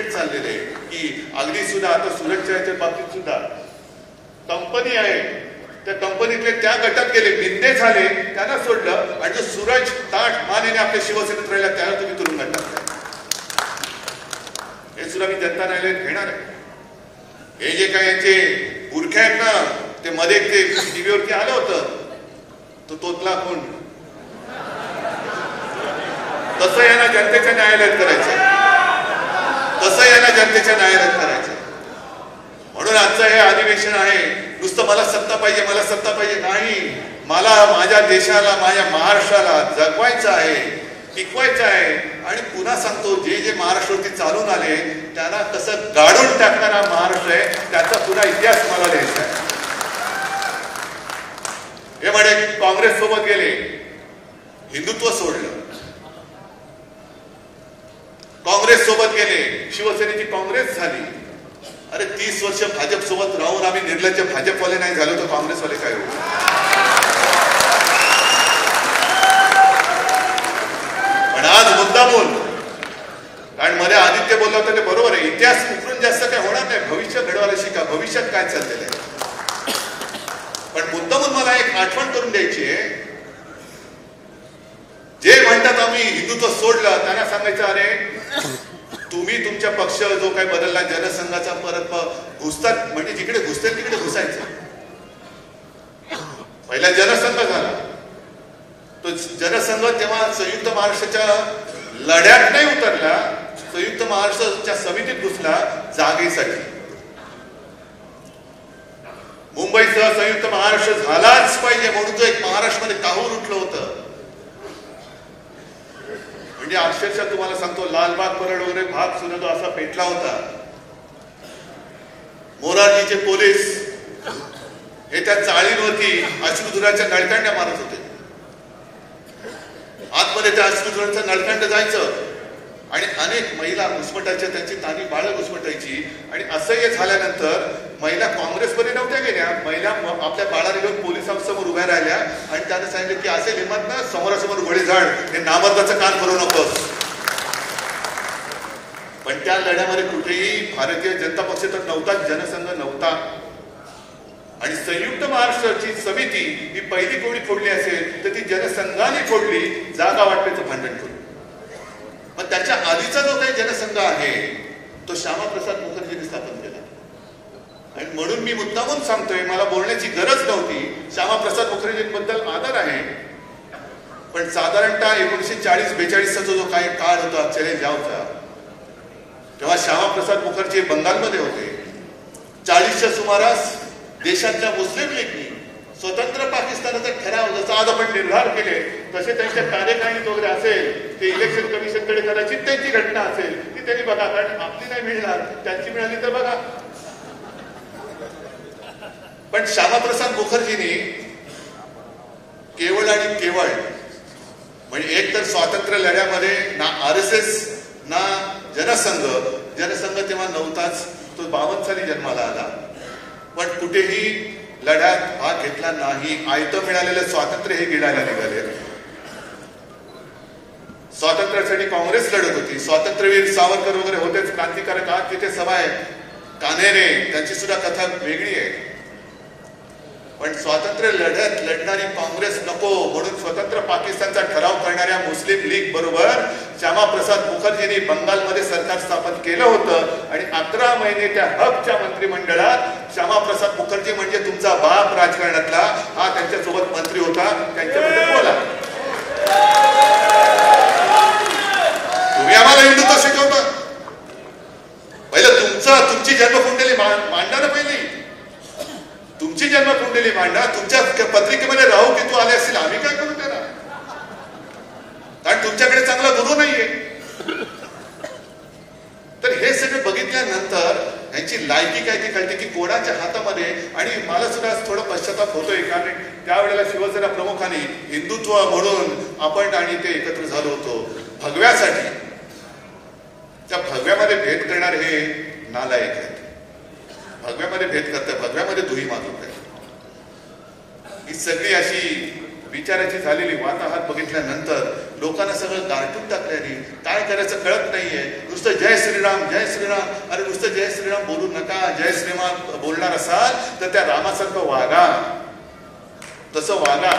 Project चाललेले आहे की अगदी सुद्धा आता सुरक्षेच्या बाबतीत सुद्धा कंपनी आहे, त्या कंपनीतले त्या गटात गेले, निंदे झाले, त्यांना सोडलं आणि जो सूरज ताठ मानेने आपल्या शिवसेनेत राहिला त्याला तुम्ही तुरुंगात टाकताय. हे सुद्धा मी जनता न्यायालयात घेणार आहे. हे जे काय यांचे बुरखे आहेत ना, ते मध्ये ते टीव्हीवरती आलं होतं, तो तोतला कोण, तसं यांना जनतेच्या न्यायालयात करायचं, तसं यांना जनतेच्या न्यायालयात करायचं. म्हणून आजचं हे अधिवेशन आहे नुसतं मला सत्ता पाहिजे, मला सत्ता पाहिजे नाही, मला माझ्या देशाला, माझ्या महाराष्ट्राला जगवायचं आहे, टिकवायचं आहे. आणि पुन्हा सांगतो, जे जे महाराष्ट्रावरती चालून आले त्यांना कसं गाडून टाकणारा महाराष्ट्र आहे, त्याचा पुन्हा इतिहास मला लिहायचा आहे. हे म्हणे काँग्रेस सोबत गेले, हिंदुत्व सोडलं, काँग्रेस सोबत गेले, शिवसेनेची काँग्रेस झाली. अरे 30 वर्ष भाजप सोबत राहून आम्ही निर्लज्ज भाजपवाले नाही झालो तर काँग्रेसवाले काय होईल. पण आज मुद्दामून, कारण मध्ये आदित्य बोलला होता ते बरोबर आहे, इतिहास उकरून जास्त काय होणार नाही, भविष्य घडवायला शिका, भविष्यात काय चाललेलं आहे. पण मुद्दामून मला एक आठवण करून द्यायची आहे, जे म्हणतात आम्ही हिंदुत्व सोडलं त्यांना सांगायचं, अरे तुम्ही तुमच्या पक्ष जो काही बदलला, जनसंघाचा परत घुसतात, म्हणजे जिकडे घुसतील तिकडे घुसायचं. पहिला जनसंघ झाला, तो जनसंघ तेव्हा संयुक्त महाराष्ट्राच्या लढ्यात नाही उतरला, संयुक्त महाराष्ट्राच्या समितीत घुसला जागेसाठी. मुंबईसह संयुक्त महाराष्ट्र झालाच पाहिजे म्हणून तो एक महाराष्ट्रामध्ये काहूर उठलं होतं. म्हणजे अक्षरशः तुम्हाला सांगतो, लालबाग परळ वगैरे भाग सुद्धा तो असा पेटला होता. मोरारजीचे पोलीस हे त्या चाळींवरती अश्रुधुराच्या नळकांड्या मारत होते. आतमध्ये त्या अश्रुधुराचं नळकांड जायचं आणि अनेक महिला घुसमटायच्या, त्यांची तानी बाळं घुसमटायची. आणि असह्य झाल्यानंतर महिला काँग्रेसमध्ये नव्हत्या गेल्या, महिला आपल्या बाळाला घेऊन पोलिसांसमोर उभ्या राहिल्या आणि त्याने सांगितलं की असे लिहितात ना, समोरासमोर गोळी झाड, हे नामर्दाचं कान करू नकोस. पण त्या लढ्यामध्ये कुठेही भारतीय जनता पक्ष तर नव्हताच, जनसंघ नव्हता. आणि संयुक्त महाराष्ट्राची समिती ही पहिली कोणी फोडली असेल तर ती जनसंघाने फोडली, जागा वाटण्याचं भांडण करून. पण त्याच्या आधीचा जो काही जनसंघ आहे तो श्यामाप्रसाद मुखर्जींनी स्थापन केला. आणि म्हणून मी मुद्दामून सांगतोय, मला बोलण्याची गरज नव्हती, श्यामाप्रसाद मुखर्जींबद्दल आदर आहे. पण साधारणतः 1940-42चा जो काही काळ होता चॅलेंज यावचा, तेव्हा श्यामाप्रसाद मुखर्जी बंगालमध्ये होते. 40च्या सुमारास देशातल्या मुस्लिम लीगनी स्वतंत्र पाकिस्तानाचा ठराव, जसा आज आपण निर्धार केले तसे त्यांच्या कार्यकारिणीत वगैरे असेल, ते इलेक्शन कमिशनकडे कदाचित त्यांची घटना असेल ती त्यांनी बघा, कारण आपली नाही मिळणार, त्यांची मिळाली तर बघा. पण श्यामाप्रसाद मुखर्जींनी केवळ आणि केवळ म्हणजे एक तर स्वातंत्र्य लढ्यामध्ये ना RSS ना जनसंघ तेव्हा नव्हताच, तो 52 साली जन्माला आला, पण कुठेही लढ्यात भाग घेतला नाही. आयतं मिळालेलं स्वातंत्र्य हे गिळायला निघाले. स्वातंत्र्यासाठी काँग्रेस लढत होती, स्वातंत्र्यवीर सावरकर वगैरे होतेच, क्रांतिकारक. आज तिथे सभा आहे कान्हेरे, त्यांची सुद्धा कथा वेगळी आहे. पण स्वातंत्र्य लढ्यात लढणारी काँग्रेस नको म्हणून स्वतंत्र पाकिस्तानचा ठराव करणाऱ्या मुस्लिम लीग बरोबर श्यामाप्रसाद मुखर्जींनी बंगालमध्ये सरकार स्थापन केलं होतं. आणि 11 महिने त्या हकच्या मंत्रिमंडळात श्यामाप्रसाद मुखर्जी म्हणजे तुमचा बाप राजकारणातला, हा त्यांच्यासोबत मंत्री होता. त्यांच्याबद्दल बोला. तुम्ही आम्हाला हिंदुत्व शिकवता, पहिलं तुमची जन्मकुंडली मांडा ना, पहिली तुमची जन्मकुंडली मांडा. तुमच्या पत्रिकेमध्ये राहू की तू आले असतील, आम्ही काय करू त्याला, कारण तुमच्याकडे चांगला गुरु नाहीये. तर हे सगळं बघितल्यानंतर यांची लायकी काय ती कळते की कोणाच्या हातामध्ये. आणि मला सुद्धा थोडं पश्चाताप होतोय, कारण त्यावेळेला शिवसेना प्रमुखांनी हिंदुत्व म्हणून आपण आणि ते एकत्र झालो होतो भगव्यासाठी. त्या भगव्यामध्ये भेद करणार हे नालायक आहेत. भगव्यामध्ये भेद करतात, भगव्यामध्ये धुई मागवत आहे. ही सगळी अशी विचाराची झालेली वाताहत बघितल्यानंतर लोकांना सगळं गारठून टाकल्याने काय करायचं कळत नाहीये. नुसतं जय श्रीराम जय श्रीराम. अरे नुसतं जय श्रीराम बोलू नका. जय श्रीराम बोलणार असाल तर त्या रामासारखं वागा, तसं वागा.